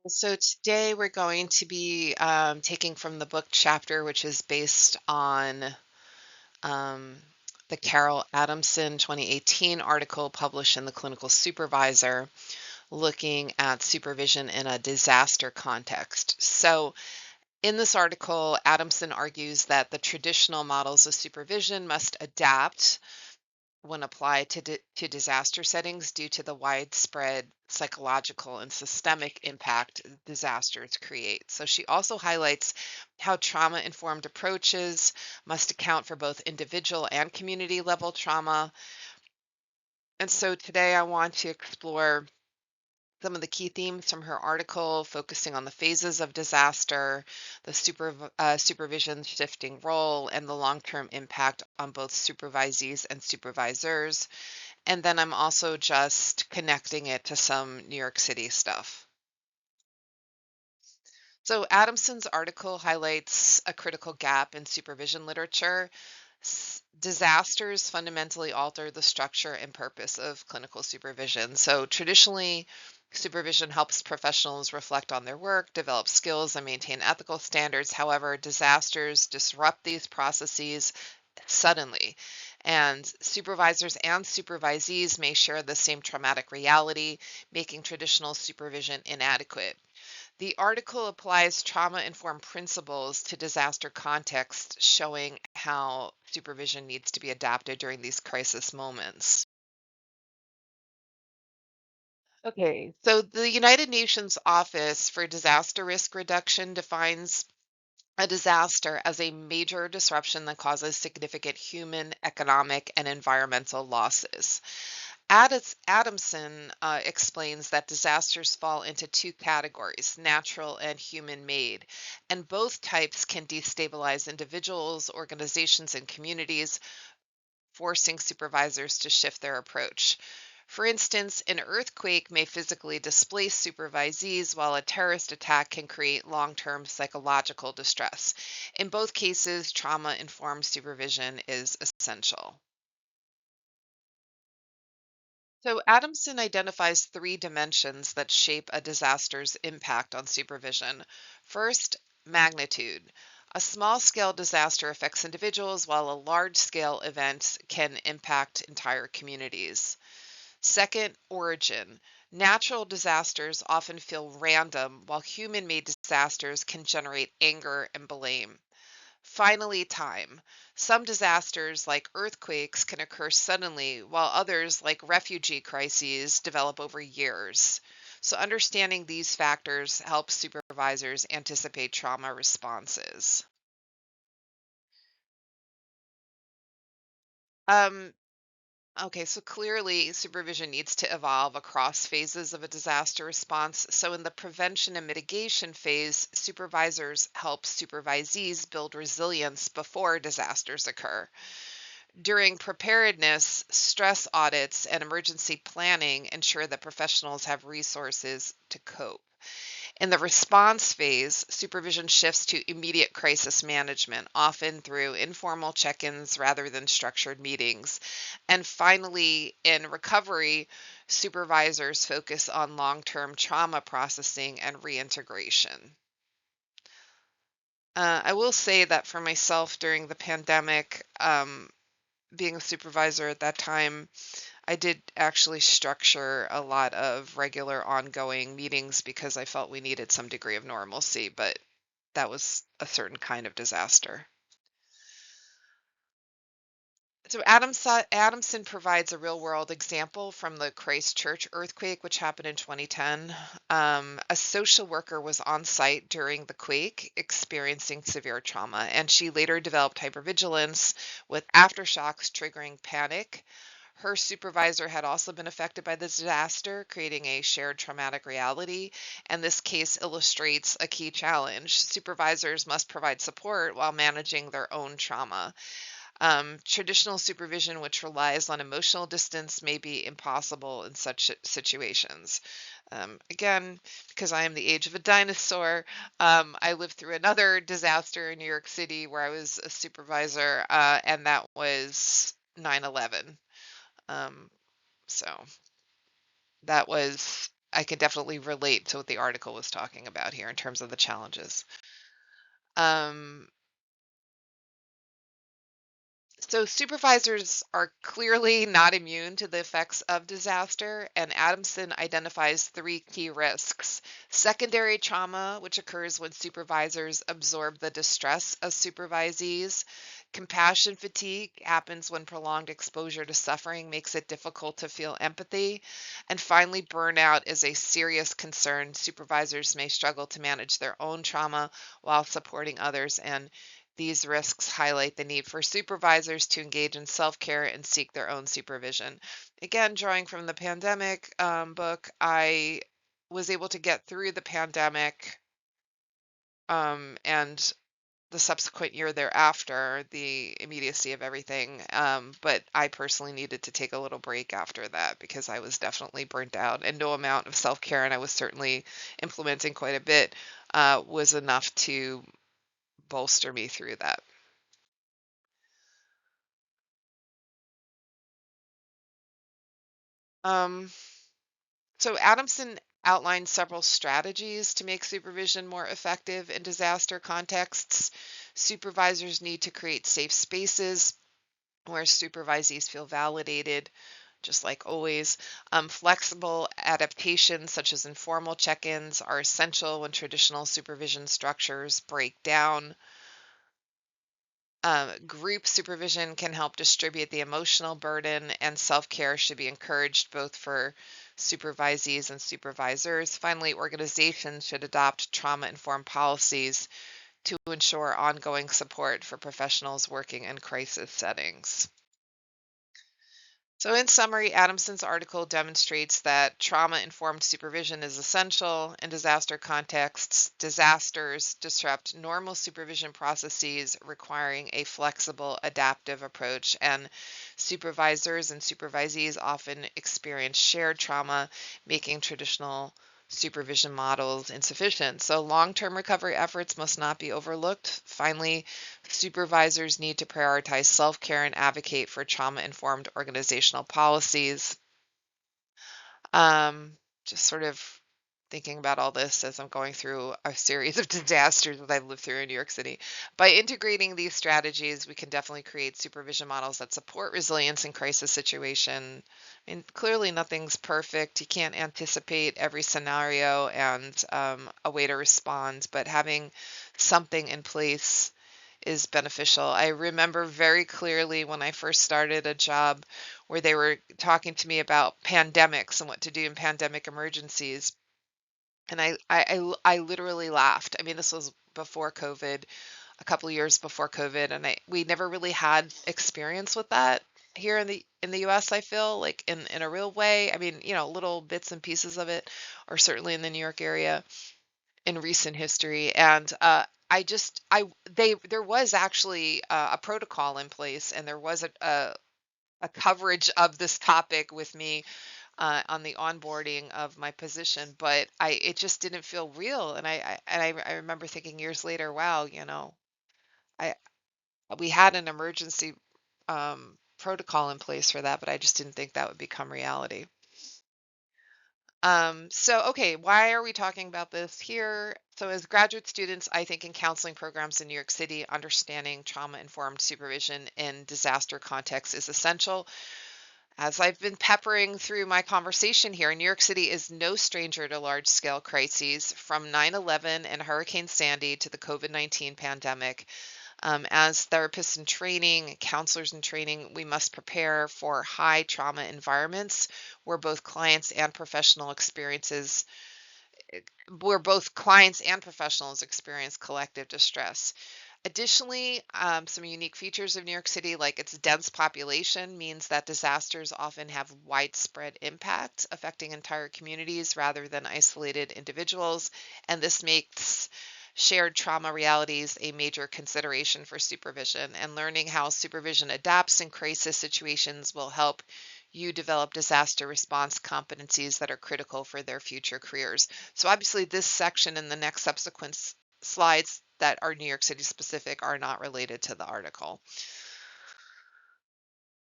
So today we're going to be taking from the book chapter, which is based on um, the Carol Adamson 2018 article published in the Clinical Supervisor, looking at supervision in a disaster context. So in this article, Adamson argues that the traditional models of supervision must adapt when applied to disaster settings due to the widespread psychological and systemic impact disasters create. So she also highlights how trauma informed approaches must account for both individual and community level trauma. And so today I want to explore some of the key themes from her article, focusing on the phases of disaster, the supervision shifting role, and the long term impact on both supervisees and supervisors. And then I'm also just connecting it to some New York City stuff. So Adamson's article highlights a critical gap in supervision literature. Disasters fundamentally alter the structure and purpose of clinical supervision. So traditionally, supervision helps professionals reflect on their work, develop skills, and maintain ethical standards. However, disasters disrupt these processes suddenly. And supervisors and supervisees may share the same traumatic reality, making traditional supervision inadequate. The article applies trauma-informed principles to disaster contexts, showing how supervision needs to be adapted during these crisis moments. Okay, so the United Nations Office for Disaster Risk Reduction defines a disaster as a major disruption that causes significant human, economic, and environmental losses. Adamson explains that disasters fall into two categories, natural and human made, and both types can destabilize individuals, organizations, and communities, forcing supervisors to shift their approach. For instance, an earthquake may physically displace supervisees, while a terrorist attack can create long term psychological distress. In both cases, trauma informed supervision is essential. So Adamson identifies three dimensions that shape a disaster's impact on supervision. First, magnitude. A small scale disaster affects individuals, while a large scale event can impact entire communities. Second, origin. Natural disasters often feel random, while human made disasters can generate anger and blame. Finally, time. Some disasters, like earthquakes, can occur suddenly, while others, like refugee crises, develop over years. So, understanding these factors helps supervisors anticipate trauma responses. Um, Okay, so clearly supervision needs to evolve across phases of a disaster response. So, in the prevention and mitigation phase, supervisors help supervisees build resilience before disasters occur. During preparedness, stress audits and emergency planning ensure that professionals have resources to cope. In the response phase, supervision shifts to immediate crisis management, often through informal check ins rather than structured meetings. And finally, in recovery, supervisors focus on long term trauma processing and reintegration. I will say that for myself during the pandemic, being a supervisor at that time, I did actually structure a lot of regular ongoing meetings because I felt we needed some degree of normalcy, but that was a certain kind of disaster. So Adamson provides a real world example from the Christchurch earthquake, which happened in 2010. A social worker was on site during the quake, experiencing severe trauma, and she later developed hypervigilance with aftershocks triggering panic. Her supervisor had also been affected by the disaster, creating a shared traumatic reality. And this case illustrates a key challenge. Supervisors must provide support while managing their own trauma. Traditional supervision, which relies on emotional distance, may be impossible in such situations. Again, because I am the age of a dinosaur, I lived through another disaster in New York City where I was a supervisor, and that was 9/11. Um, so that was I can definitely relate to what the article was talking about here in terms of the challenges. Um, So supervisors are clearly not immune to the effects of disaster, and Adamson identifies three key risks. Secondary trauma, which occurs when supervisors absorb the distress of supervisees. Compassion fatigue happens when prolonged exposure to suffering makes it difficult to feel empathy. And finally, burnout is a serious concern. Supervisors may struggle to manage their own trauma while supporting others, and these risks highlight the need for supervisors to engage in self care and seek their own supervision. Again, drawing from the pandemic book, I was able to get through the pandemic and the subsequent year thereafter, the immediacy of everything. But I personally needed to take a little break after that because I was definitely burnt out, and no amount of self care, and I was certainly implementing quite a bit, was enough to bolster me through that. Um, So Adamson outlined several strategies to make supervision more effective in disaster contexts. Supervisors need to create safe spaces where supervisees feel validated, just like always. Flexible adaptations, such as informal check ins, are essential when traditional supervision structures break down. Group supervision can help distribute the emotional burden, and self care should be encouraged both for supervisees and supervisors. Finally, organizations should adopt trauma informed policies to ensure ongoing support for professionals working in crisis settings. So, in summary, Adamson's article demonstrates that trauma informed supervision is essential in disaster contexts. Disasters disrupt normal supervision processes, requiring a flexible, adaptive approach, and supervisors and supervisees often experience shared trauma, making traditional supervision models insufficient. So, long term recovery efforts must not be overlooked. Finally, supervisors need to prioritize self care and advocate for trauma informed organizational policies. Um, just sort of thinking about all this as I'm going through a series of disasters that I've lived through in New York City. By integrating these strategies, we can definitely create supervision models that support resilience in crisis situation. And clearly, nothing's perfect. You can't anticipate every scenario and a way to respond, but having something in place is beneficial. I remember very clearly when I first started a job where they were talking to me about pandemics and what to do in pandemic emergencies. And I literally laughed. I mean, this was before COVID, a couple of years before COVID, and we never really had experience with that here in the US, I feel like in a real way. I mean, little bits and pieces of it, or certainly in the New York area in recent history. And I just I they there was actually a protocol in place, and there was a coverage of this topic with me on the onboarding of my position, but I it just didn't feel real. And I remember thinking years later, wow, I we had an emergency protocol in place for that, but I just didn't think that would become reality. Okay, why are we talking about this here? So, as graduate students, I think in counseling programs in New York City, understanding trauma informed supervision in disaster contexts is essential. As I've been peppering through my conversation here, New York City is no stranger to large scale crises, from 9/11 and Hurricane Sandy to the COVID-19 pandemic. As therapists in training, counselors in training, we must prepare for high trauma environments where both clients and professional experiences, where both clients and professionals experience collective distress. Additionally, some unique features of New York City, like its dense population, means that disasters often have widespread impact, affecting entire communities rather than isolated individuals. And this makes shared trauma realities a major consideration for supervision. And learning how supervision adapts in crisis situations will help you develop disaster response competencies that are critical for their future careers. So, obviously, this section and the next subsequent slides that are New York City specific are not related to the article.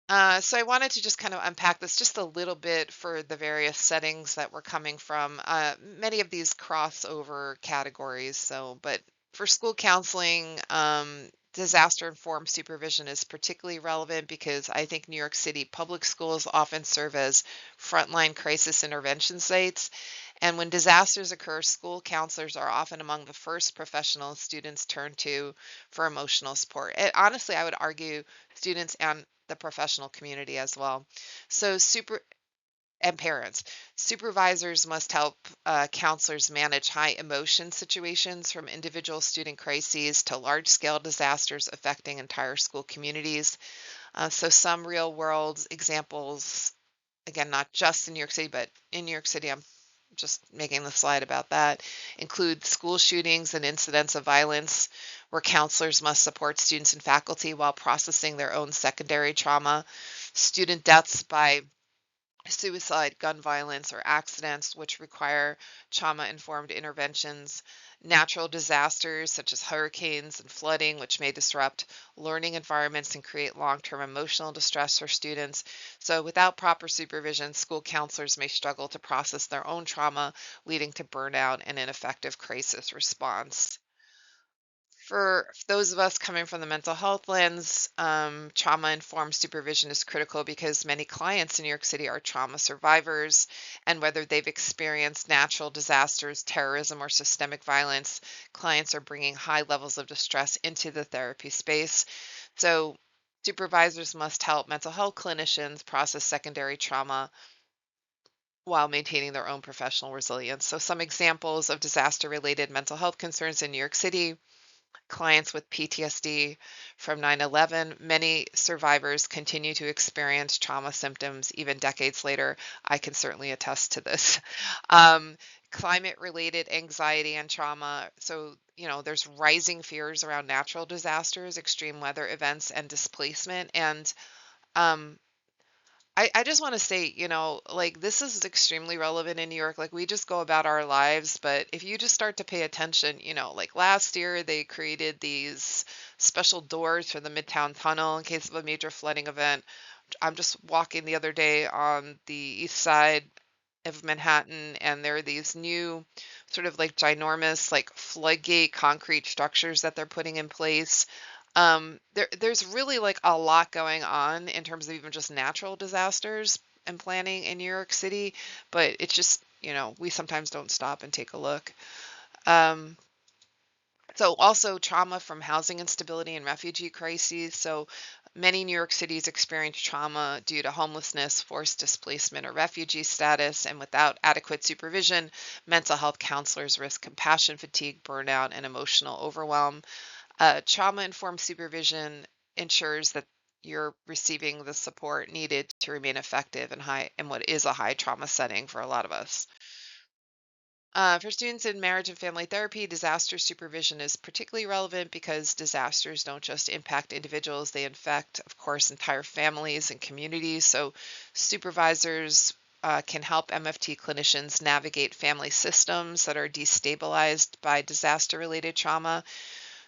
So I wanted to just kind of unpack this just a little bit for the various settings that we're coming from. Many of these crossover categories. So, but for school counseling, disaster-informed supervision is particularly relevant because I think New York City public schools often serve as frontline crisis intervention sites. And when disasters occur, school counselors are often among the first professionals students turn to for emotional support. And honestly, I would argue students and the professional community as well. So, super and parents, supervisors must help counselors manage high emotion situations from individual student crises to large scale disasters affecting entire school communities. So, some real world examples, again, not just in New York City, but in New York City, I'm just making the slide about that, include school shootings and incidents of violence where counselors must support students and faculty while processing their own secondary trauma, student deaths by suicide, gun violence, or accidents, which require trauma informed interventions, natural disasters such as hurricanes and flooding, which may disrupt learning environments and create long term emotional distress for students. So, without proper supervision, school counselors may struggle to process their own trauma, leading to burnout and ineffective crisis response. For those of us coming from the mental health lens, trauma-informed supervision is critical because many clients in New York City are trauma survivors, and whether they've experienced natural disasters, terrorism, or systemic violence, clients are bringing high levels of distress into the therapy space. So, supervisors must help mental health clinicians process secondary trauma while maintaining their own professional resilience. So, some examples of disaster-related mental health concerns in New York City: clients with PTSD from 9/11. Many survivors continue to experience trauma symptoms even decades later. I can certainly attest to this. Um, Climate related anxiety and trauma. So, there's rising fears around natural disasters, extreme weather events, and displacement. And um, I just want to say, like this is extremely relevant in New York. Like we just go about our lives, but if you just start to pay attention, like last year they created these special doors for the Midtown Tunnel in case of a major flooding event. I'm just walking the other day on the east side of Manhattan, and there are these new sort of like ginormous like floodgate concrete structures that they're putting in place. There's really like a lot going on in terms of even just natural disasters and planning in New York City, but it's just, we sometimes don't stop and take a look. Um, so also trauma from housing instability and refugee crises. So many New York cities experience trauma due to homelessness, forced displacement, or refugee status, and without adequate supervision, mental health counselors risk compassion fatigue, burnout, and emotional overwhelm. Trauma-informed supervision ensures that you're receiving the support needed to remain effective in what is a high trauma setting for a lot of us. For students in marriage and family therapy, disaster supervision is particularly relevant because disasters don't just impact individuals, they infect, of course, entire families and communities. So, supervisors can help MFT clinicians navigate family systems that are destabilized by disaster related trauma.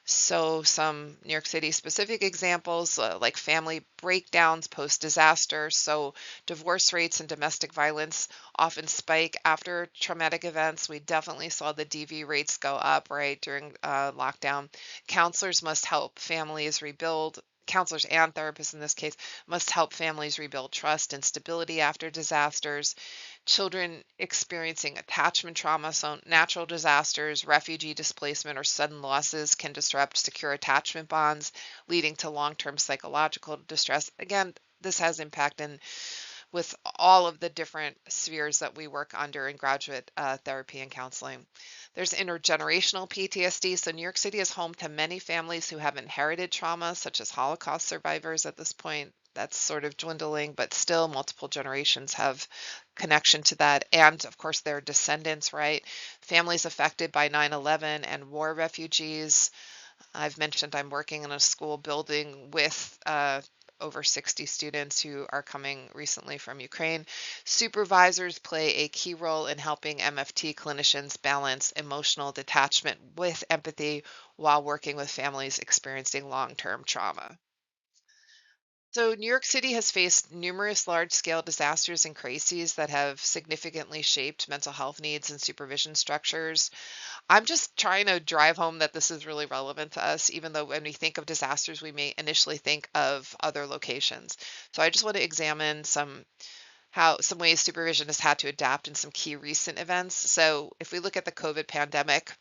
So, some New York City specific examples like family breakdowns post disaster. So, divorce rates and domestic violence often spike after traumatic events. We definitely saw the DV rates go up, right, during lockdown. Counselors must help families rebuild. Counselors and therapists in this case must help families rebuild trust and stability after disasters. Children experiencing attachment trauma, so natural disasters, refugee displacement, or sudden losses can disrupt secure attachment bonds, leading to long term psychological distress. Again, this has impact with all of the different spheres that we work under in graduate therapy and counseling. There's intergenerational PTSD. So, New York City is home to many families who have inherited trauma, such as Holocaust survivors at this point. That's sort of dwindling, but still multiple generations have connection to that. And of course, their descendants, right? Families affected by 9/11 and war refugees. I've mentioned I'm working in a school building with over 60 students who are coming recently from Ukraine. Supervisors play a key role in helping MFT clinicians balance emotional detachment with empathy while working with families experiencing long term trauma. So, New York City has faced numerous large scale disasters and crises that have significantly shaped mental health needs and supervision structures. I'm just trying to drive home that this is really relevant to us, even though when we think of disasters, we may initially think of other locations. So, I just want to examine some ways supervision has had to adapt in some key recent events. So, if we look at the COVID pandemic,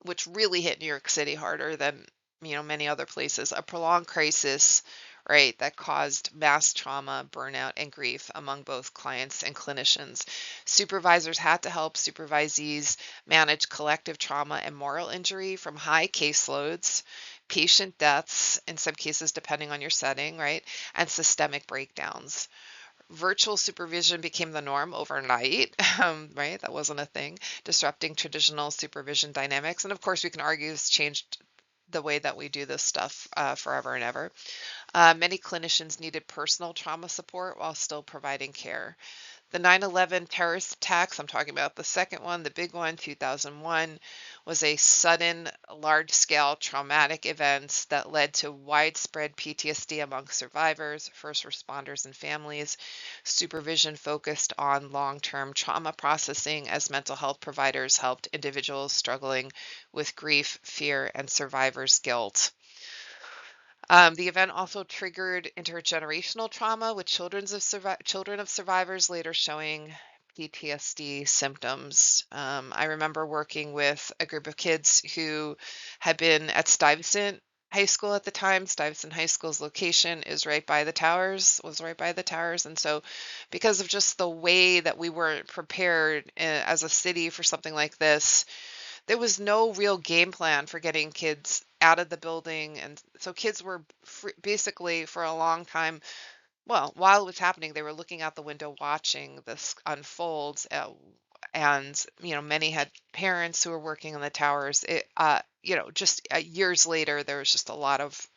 which really hit New York City harder than, many other places, a prolonged crisis, right, that caused mass trauma, burnout, and grief among both clients and clinicians. Supervisors had to help supervisees manage collective trauma and moral injury from high caseloads, patient deaths, in some cases, depending on your setting, right, and systemic breakdowns. Virtual supervision became the norm overnight, right? That wasn't a thing, disrupting traditional supervision dynamics. And of course, we can argue it's changed the way that we do this stuff forever and ever. Many clinicians needed personal trauma support while still providing care. The 9/11 terrorist attacks, I'm talking about the second one, the big one, 2001, was a sudden, large scale traumatic event that led to widespread PTSD among survivors, first responders, and families. Supervision focused on long term trauma processing as mental health providers helped individuals struggling with grief, fear, and survivor's guilt. The event also triggered intergenerational trauma with children of survivors later showing PTSD symptoms. I remember working with a group of kids who had been at Stuyvesant High School at the time. Stuyvesant High School's location is right by the towers, was right by the towers. And so, because of just the way that we weren't prepared as a city for something like this, there was no real game plan for getting kids out of the building. And so kids were basically for a long time, well, while it was happening, they were looking out the window watching this unfold. And, many had parents who were working in the towers. Just years later, there was just a lot of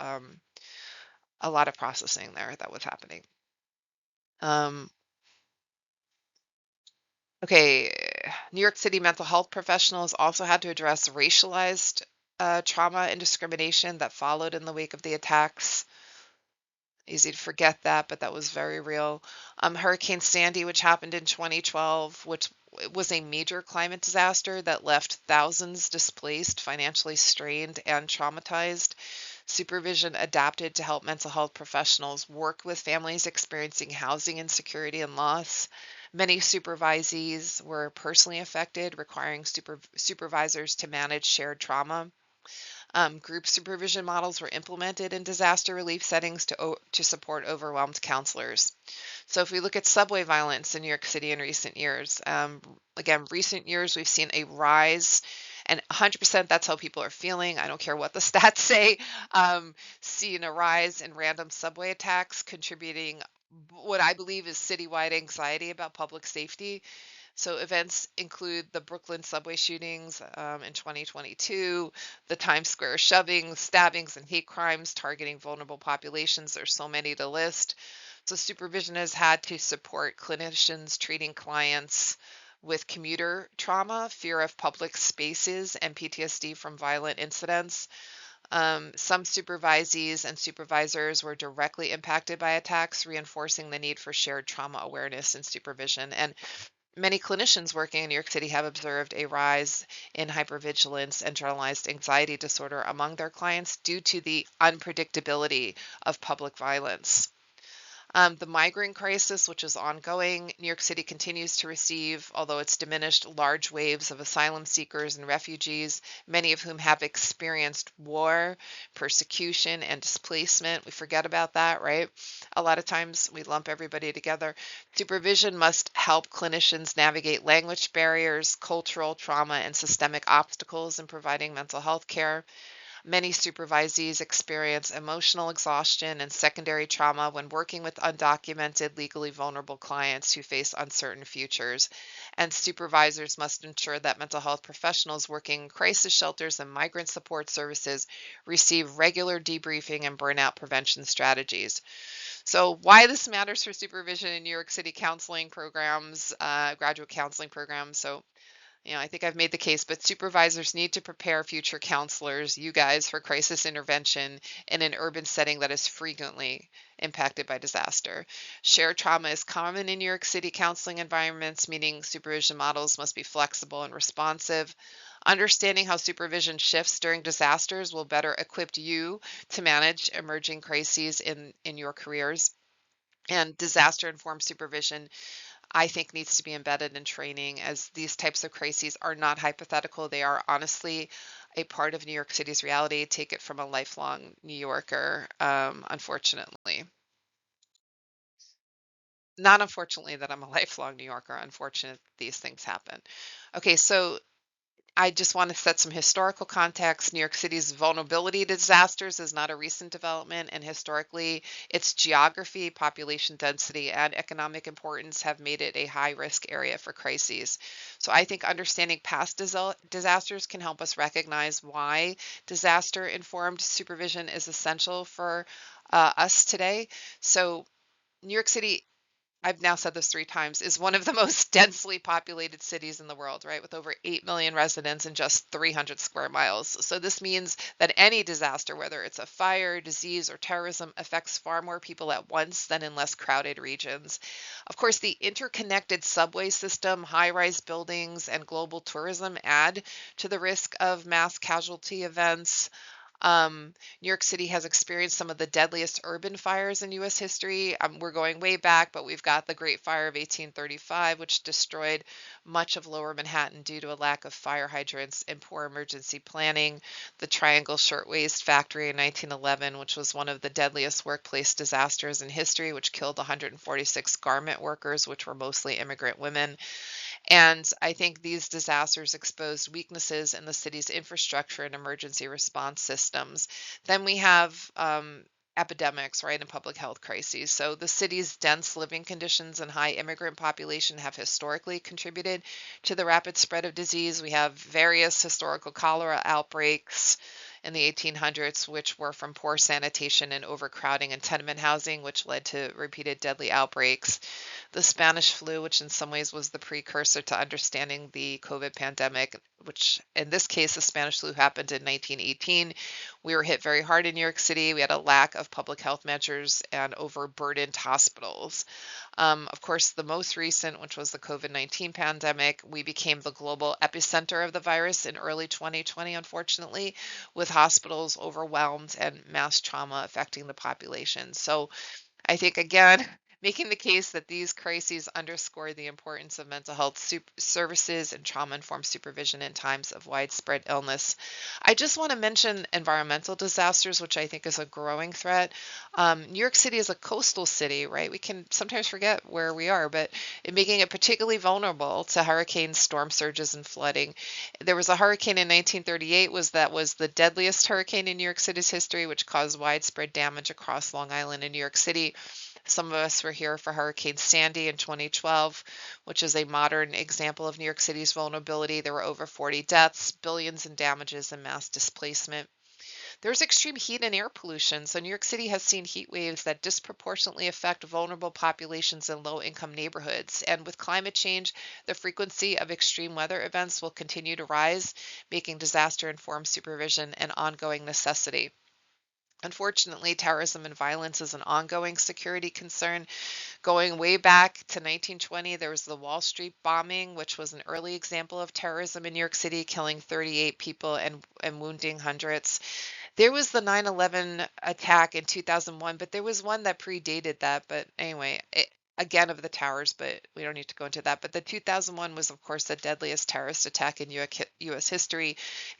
processing there that was happening. Um, Okay, New York City mental health professionals also had to address racialized trauma and discrimination that followed in the wake of the attacks. Easy to forget that, but that was very real. Hurricane Sandy, which happened in 2012, which was a major climate disaster that left thousands displaced, financially strained, and traumatized. Supervision adapted to help mental health professionals work with families experiencing housing insecurity and loss. Many supervisees were personally affected, requiring supervisors to manage shared trauma. Group supervision models were implemented in disaster relief settings to support overwhelmed counselors. So, if we look at subway violence in New York City in recent years, again, recent years we've seen a rise, and 100% that's how people are feeling. I don't care what the stats say. Seeing a rise in random subway attacks, contributing what I believe is citywide anxiety about public safety. So events include the Brooklyn subway shootings in 2022, the Times Square shovings, stabbings, and hate crimes targeting vulnerable populations. There's so many to list. So supervision has had to support clinicians treating clients with commuter trauma, fear of public spaces, and PTSD from violent incidents. Some supervisees and supervisors were directly impacted by attacks, reinforcing the need for shared trauma awareness and supervision. And many clinicians working in New York City have observed a rise in hypervigilance and generalized anxiety disorder among their clients due to the unpredictability of public violence. The migrant crisis, which is ongoing, New York City continues to receive, although it's diminished, large waves of asylum seekers and refugees, many of whom have experienced war, persecution, and displacement. We forget about that, right? A lot of times we lump everybody together. Supervision must help clinicians navigate language barriers, cultural trauma, and systemic obstacles in providing mental health care. Many supervisees experience emotional exhaustion and secondary trauma when working with undocumented, legally vulnerable clients who face uncertain futures. And supervisors must ensure that mental health professionals working in crisis shelters and migrant support services receive regular debriefing and burnout prevention strategies. So, why this matters for supervision in New York City counseling programs, graduate counseling programs. So, I think I've made the case, but supervisors need to prepare future counselors, you guys, for crisis intervention in an urban setting that is frequently impacted by disaster. Shared trauma is common in New York City counseling environments, meaning supervision models must be flexible and responsive. Understanding how supervision shifts during disasters will better equip you to manage emerging crises in your careers. And disaster informed supervision, I think, needs to be embedded in training, as these types of crises are not hypothetical. They are honestly a part of New York City's reality. Take it from a lifelong New Yorker, unfortunately. Not unfortunately that I'm a lifelong New Yorker, unfortunate these things happen. Okay, so I just want to set some historical context. New York City's vulnerability to disasters is not a recent development, and historically, its geography, population density, and economic importance have made it a high risk area for crises. So I think understanding past disasters can help us recognize why disaster informed supervision is essential for us today. So, New York City, I've now said this three times, is one of the most densely populated cities in the world, right? With over 8 million residents in just 300 square miles. So this means that any disaster, whether it's a fire, disease, or terrorism, affects far more people at once than in less crowded regions. Of course, the interconnected subway system, high-rise buildings, and global tourism add to the risk of mass casualty events. New York City has experienced some of the deadliest urban fires in U.S. history. We're going way back, but we've got the Great Fire of 1835, which destroyed much of Lower Manhattan due to a lack of fire hydrants and poor emergency planning. The Triangle Shirtwaist Factory in 1911, which was one of the deadliest workplace disasters in history, which killed 146 garment workers, which were mostly immigrant women. And I think these disasters exposed weaknesses in the city's infrastructure and emergency response systems. Then we have epidemics, right, and public health crises. So the city's dense living conditions and high immigrant population have historically contributed to the rapid spread of disease. We have various historical cholera outbreaks in the 1800s, which were from poor sanitation and overcrowding in tenement housing, which led to repeated deadly outbreaks. The Spanish flu, which in some ways was the precursor to understanding the COVID pandemic, which in this case, the Spanish flu happened in 1918. We were hit very hard in New York City. We had a lack of public health measures and overburdened hospitals. Of course, the most recent, which was the COVID-19 pandemic, we became the global epicenter of the virus in early 2020, unfortunately, with hospitals overwhelmed and mass trauma affecting the population. So I think, again, making the case that these crises underscore the importance of mental health services and trauma informed supervision in times of widespread illness. I just want to mention environmental disasters, which I think is a growing threat. New York City is a coastal city, right? We can sometimes forget where we are, but in making it particularly vulnerable to hurricanes, storm surges, and flooding. There was a hurricane in 1938 that was the deadliest hurricane in New York City's history, which caused widespread damage across Long Island and New York City. Some of us were here for Hurricane Sandy in 2012, which is a modern example of New York City's vulnerability. There were over 40 deaths, billions in damages, and mass displacement. There's extreme heat and air pollution. So New York City has seen heat waves that disproportionately affect vulnerable populations in low-income neighborhoods. And with climate change, the frequency of extreme weather events will continue to rise, making disaster-informed supervision an ongoing necessity. Unfortunately, terrorism and violence is an ongoing security concern. Going way back to 1920, there was the Wall Street bombing, which was an early example of terrorism in New York City, killing 38 people and wounding hundreds. There was the 9/11 attack in 2001, but there was one that predated that. But anyway, again, of the towers, but we don't need to go into that. But the 2001 was, of course, the deadliest terrorist attack in U.S. history,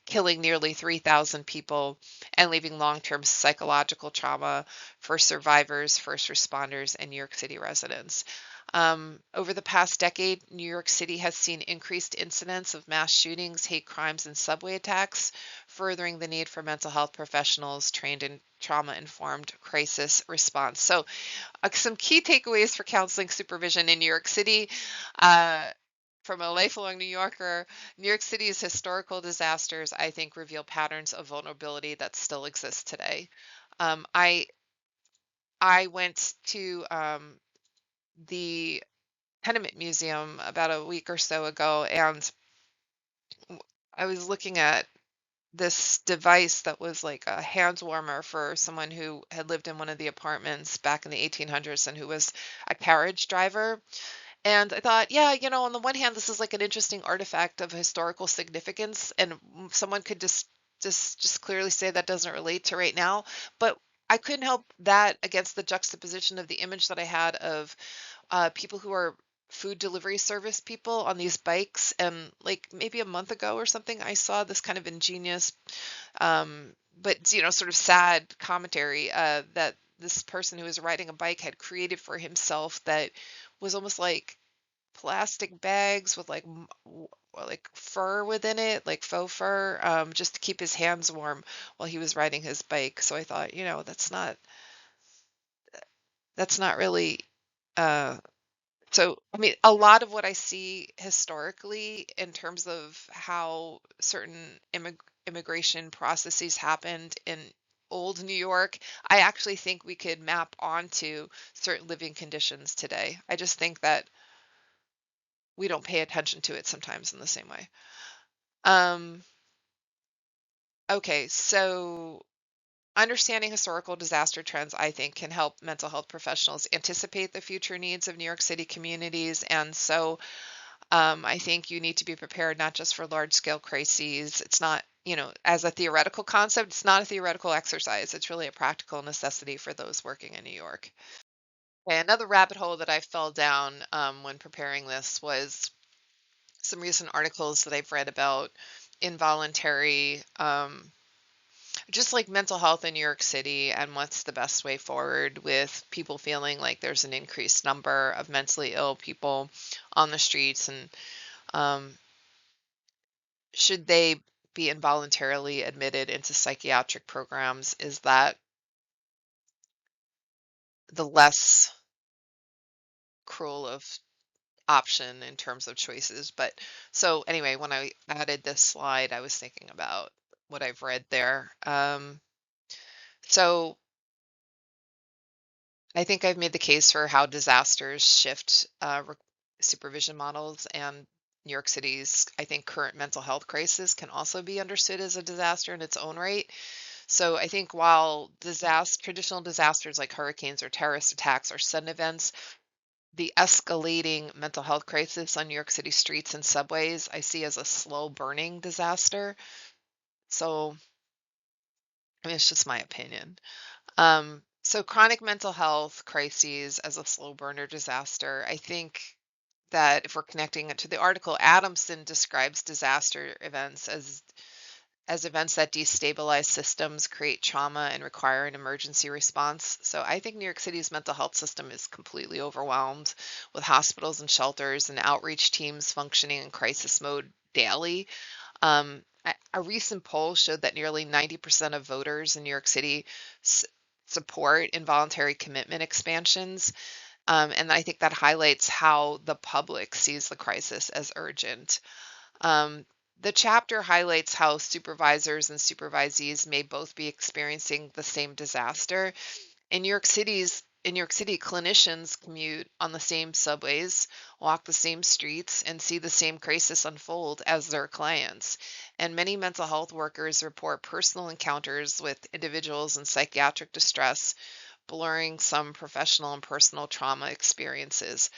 killing nearly 3,000 people and leaving long-term psychological trauma for survivors, first responders, and New York City residents. Over the past decade, New York City has seen increased incidents of mass shootings, hate crimes, and subway attacks, furthering the need for mental health professionals trained in trauma-informed crisis response. So, some key takeaways for counseling supervision in New York City. Uh, from a lifelong New Yorker, New York City's historical disasters, I think, reveal patterns of vulnerability that still exist today. Um, I I went to the Tenement Museum about a week or so ago, and I was looking at this device that was like a hand warmer for someone who had lived in one of the apartments back in the 1800s and who was a carriage driver. And I thought, yeah, on the one hand, this is like an interesting artifact of historical significance, and someone could just clearly say that doesn't relate to right now. But I couldn't help that against the juxtaposition of the image that I had of people who are food delivery service people on these bikes. And like maybe a month ago or something, I saw this kind of ingenious, but sort of sad commentary that this person who was riding a bike had created for himself that was almost like plastic bags with like like fur within it, like faux fur, just to keep his hands warm while he was riding his bike. So I thought, that's not really uh so I mean a lot of what I see historically in terms of how certain immigration processes happened in old New York, I actually think we could map onto certain living conditions today. I just think that we don't pay attention to it sometimes in the same way. Um, okay, so understanding historical disaster trends, I think, can help mental health professionals anticipate the future needs of New York City communities. And so I think you need to be prepared not just for large scale crises. It's not, as a theoretical concept, it's not a theoretical exercise. It's really a practical necessity for those working in New York. Okay, another rabbit hole that I fell down when preparing this was some recent articles that I've read about involuntary, just like mental health in New York City and what's the best way forward with people feeling like there's an increased number of mentally ill people on the streets, and um, should they be involuntarily admitted into psychiatric programs? Is that the less cruel of option in terms of choices? But so anyway, when I added this slide, I was thinking about what I've read there. So I think I've made the case for how disasters shift supervision models, and New York City's, I think, current mental health crisis can also be understood as a disaster in its own right. So I think while traditional disasters like hurricanes or terrorist attacks are sudden events, the escalating mental health crisis on New York City streets and subways I see as a slow burning disaster. So I mean, it's just my opinion. So chronic mental health crises as a slow burner disaster, I think that if we're connecting it to the article, Adamson describes disaster events as events that destabilize systems, create trauma, and require an emergency response. So I think New York City's mental health system is completely overwhelmed with hospitals and shelters and outreach teams functioning in crisis mode daily. A recent poll showed that nearly 90% of voters in New York City s- support involuntary commitment expansions. And I think that highlights how the public sees the crisis as urgent. Um, the chapter highlights how supervisors and supervisees may both be experiencing the same disaster. In New York City, clinicians commute on the same subways, walk the same streets, and see the same crisis unfold as their clients. And many mental health workers report personal encounters with individuals in psychiatric distress, blurring some professional and personal trauma experiences.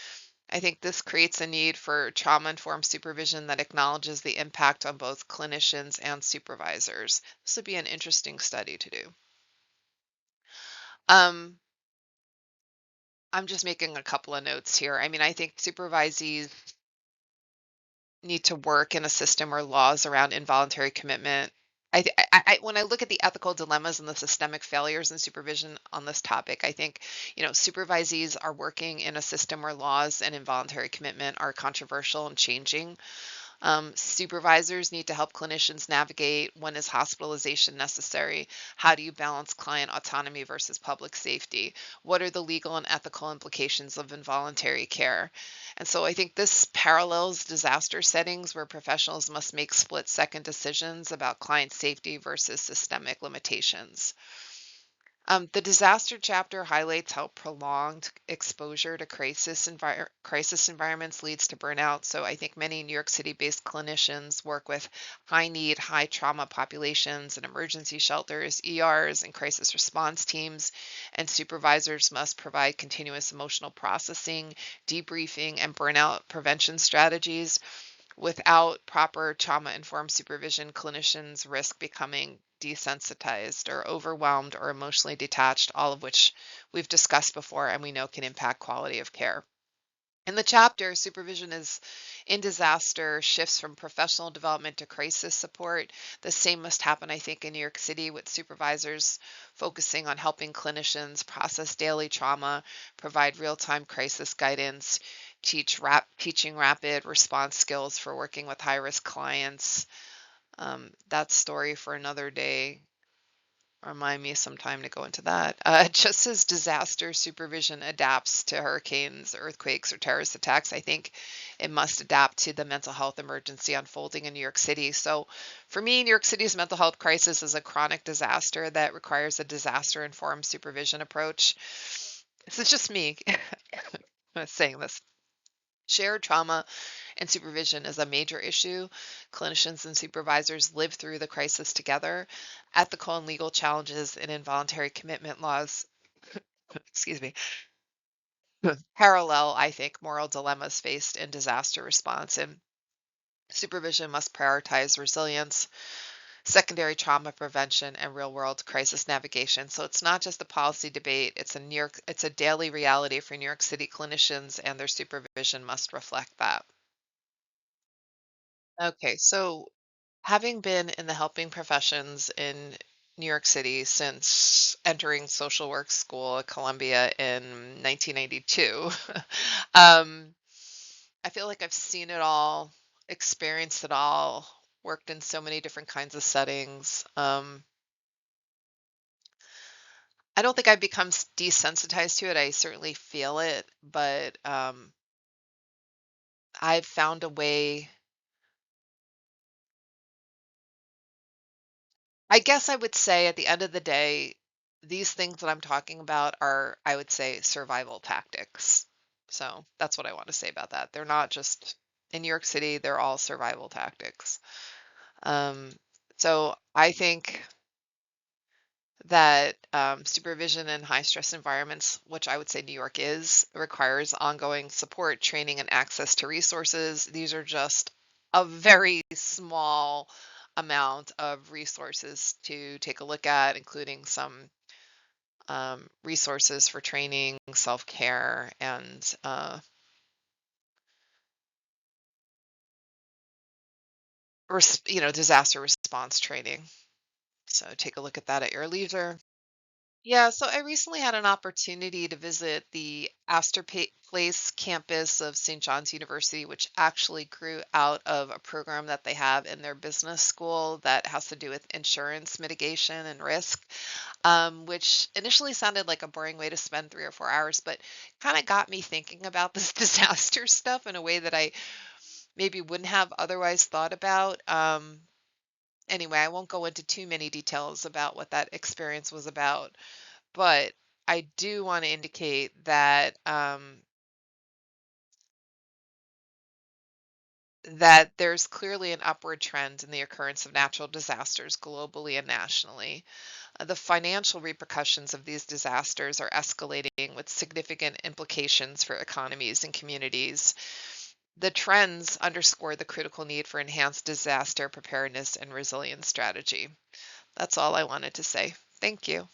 I think this creates a need for trauma-informed supervision that acknowledges the impact on both clinicians and supervisors. This would be an interesting study to do. Um, I'm just making a couple of notes here. I mean, I think supervisees need to work in a system where laws around involuntary commitment. When I look at the ethical dilemmas and the systemic failures in supervision on this topic, I think, supervisees are working in a system where laws and involuntary commitment are controversial and changing. Supervisors need to help clinicians navigate when is hospitalization necessary? How do you balance client autonomy versus public safety? What are the legal and ethical implications of involuntary care? And so I think this parallels disaster settings where professionals must make split-second decisions about client safety versus systemic limitations. The disaster chapter highlights how prolonged exposure to crisis environments leads to burnout. So I think many New York City-based clinicians work with high need, high trauma populations and emergency shelters, ERs, and crisis response teams. And supervisors must provide continuous emotional processing, debriefing, and burnout prevention strategies. Without proper trauma-informed supervision, clinicians risk becoming desensitized or overwhelmed or emotionally detached, all of which we've discussed before and we know can impact quality of care. In the chapter, supervision is in disaster shifts from professional development to crisis support. The same must happen, I think, in New York City with supervisors focusing on helping clinicians process daily trauma, provide real-time crisis guidance, teaching rapid response skills for working with high-risk clients. That's story for another day. Remind me sometime to go into that. Just as disaster supervision adapts to hurricanes, earthquakes, or terrorist attacks, I think it must adapt to the mental health emergency unfolding in New York City. So, for me, New York City's mental health crisis is a chronic disaster that requires a disaster informed supervision approach. This is just me saying this. Shared trauma and supervision is a major issue. Clinicians and supervisors live through the crisis together. Ethical and legal challenges and involuntary commitment laws, excuse me, parallel, I think, moral dilemmas faced in disaster response. And supervision must prioritize resilience, secondary trauma prevention, and real-world crisis navigation. So it's not just a policy debate, it's a daily reality for New York City clinicians, and their supervision must reflect that. Okay, so having been in the helping professions in New York City since entering social work school at Columbia in 1992, um, I feel like I've seen it all, experienced it all, worked in so many different kinds of settings. I don't think I've become desensitized to it. I certainly feel it, but I've found a way. I guess I would say at the end of the day, these things that I'm talking about are, I would say, survival tactics. So that's what I want to say about that. They're not just in New York City, they're all survival tactics. Um, so I think that supervision in high stress environments, which I would say New York is, requires ongoing support, training, and access to resources. These are just a very small amount of resources to take a look at, including some resources for training, self-care, and disaster response training. So take a look at that at your leisure. Yeah, so I recently had an opportunity to visit the Place campus of St. John's University, which actually grew out of a program that they have in their business school that has to do with insurance mitigation and risk, which initially sounded like a boring way to spend 3 or 4 hours, but kind of got me thinking about this disaster stuff in a way that I maybe wouldn't have otherwise thought about. Anyway, I won't go into too many details about what that experience was about, but I do want to indicate that that there's clearly an upward trend in the occurrence of natural disasters globally and nationally. The financial repercussions of these disasters are escalating with significant implications for economies and communities. The trends underscore the critical need for enhanced disaster preparedness and resilience strategy. That's all I wanted to say. Thank you.